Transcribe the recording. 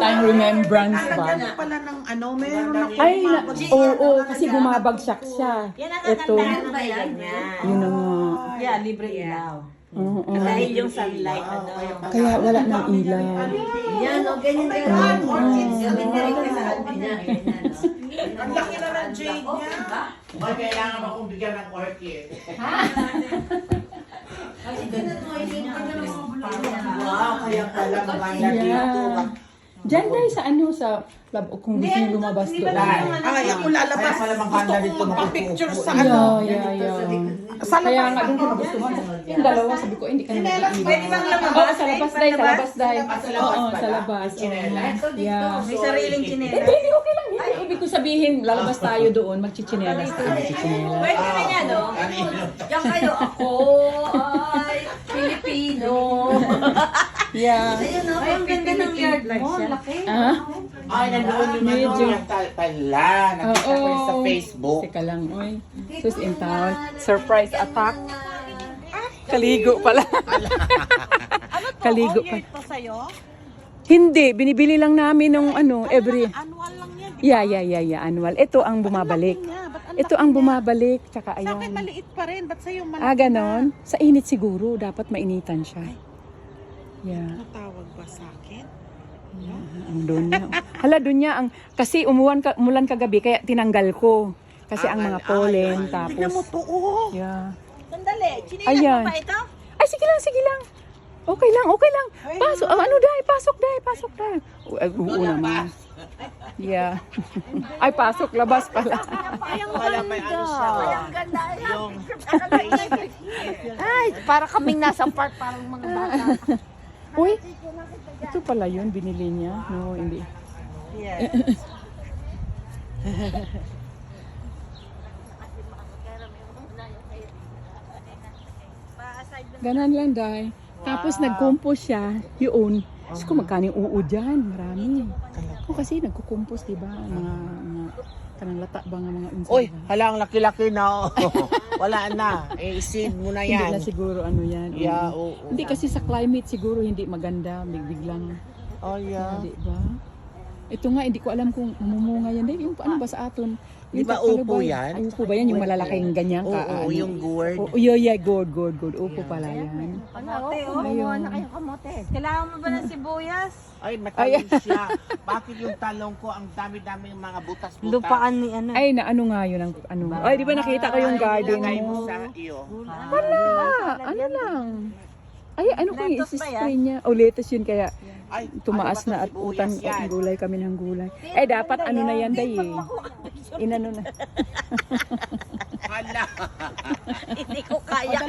time remembrance ba? Lalagyan pala ng ano, meron ako. Ay, oo, kasi bumabagsak siya. Ito, ba yan? yun na nga. Yeah, libre ilaw. Oo. Dahil yung sunlight, ano. Kaya wala ng ilaw. Yan, o, ganyan din. Ganyan din sa atin niya. Ang laki na ng jade niya. Ay, kailangan mo kong bigyan ng orchid. Wow, kaya pala maganda dito. Yeah. Diyan tayo sa ano, sa kung gusto nyo lumabas doon. Ay, ako lalabas. Kaya pala Gusto maganda ko dito magpa-picture sa Yeah, ano. yeah. Sa Kaya labas nga doon ko nagustuhan. Yung dalawa, sabi ko, hindi ka naman Pwede bang iiwan. lumabas? Oo, sa labas dahil, sa labas dahil. Sa labas Oo, pala. sa labas. Chinelas. Yeah. May sariling chinela. Hindi, okay lang. Hindi, ibig ko sabihin, lalabas tayo doon, magchichinelas tayo, magchichinelas. Pwede na niya, no? Diyan kayo, ako ay Pilipino. Yeah. Ayun, no? Ang ganda ng yard mo. Laki. Ah? Ay, nandoon yung Medyo. ano, yung pala. Nakita ko yun sa Facebook. Teka lang, oy. Sus in town. Surprise attack. Kaligo pala. Kaligo pa. Ito sa'yo? Hindi, binibili lang namin nung ano, every... Annual lang yan. Yeah, annual. Ito ang bumabalik. Ito ang bumabalik, tsaka Sa akin ayun. maliit pa rin. Ba't sa'yo malaki Ah, ganon? Sa init siguro, dapat mainitan siya. Yeah. Natawag ba sa akin? Ang doon niya. Hala, doon niya ang... Kasi umulan kagabi, kaya tinanggal ko. Kasi ang mga pollen, Tignan mo tapos... to, oh. Yeah. Sandali, chinelas Ayan. mo ba ito? Ay, sige lang. Okay lang. Pasok, ano dahil, pasok dahil. Oo naman. Yeah. Ay, pasok, labas pala. Wala may ano siya. Yung Ay, para kaming nasa park, parang mga bata. Uy, ito pala yun, binili niya. No, hindi. Yeah. Ganon lang dahil. Tapos nag-compose siya, yun. Kasi kung magkano yung uod dyan, marami. O kasi nagko-compose, diba? Mga kanang lata ba nga mga insect. Uy, hala ang laki-laki na. Wala na. I-seed mo na Hindi yan. na siguro ano yan. oo. Yeah, oo. Hindi kasi sa climate siguro hindi maganda, biglang. Oh, yeah. Di ba? Ito nga, hindi ko alam kung mamumunga yan. Dahil yung ano ba sa aton? Di ba Yung upo ba- yan? Upo ba yan? Yung malalaking ganyan ka? Oo, yung gourd. Oh, yeah, good. Upo pala yan. Kamote, oh. Ayun. Kailangan mo ba ng sibuyas? Ay, matalong siya. Bakit yung talong ko, ang dami-dami yung mga butas-butas? Lupaan ni ano. Ay, na ano nga yun? Ano? Ay, di ba nakita ko yung garden Ilagay mo mo? sa iyo. Wala, ano lang. Ay, ano kung Lettuce ba i-spray niya? O, lettuce yun, kaya Ay, tumaas ano ba na to, at utan, sibuyas yan? gulay kami ng gulay. Eh, dapat ano na yan, day eh. Inano na. Hala. Hindi ko kaya.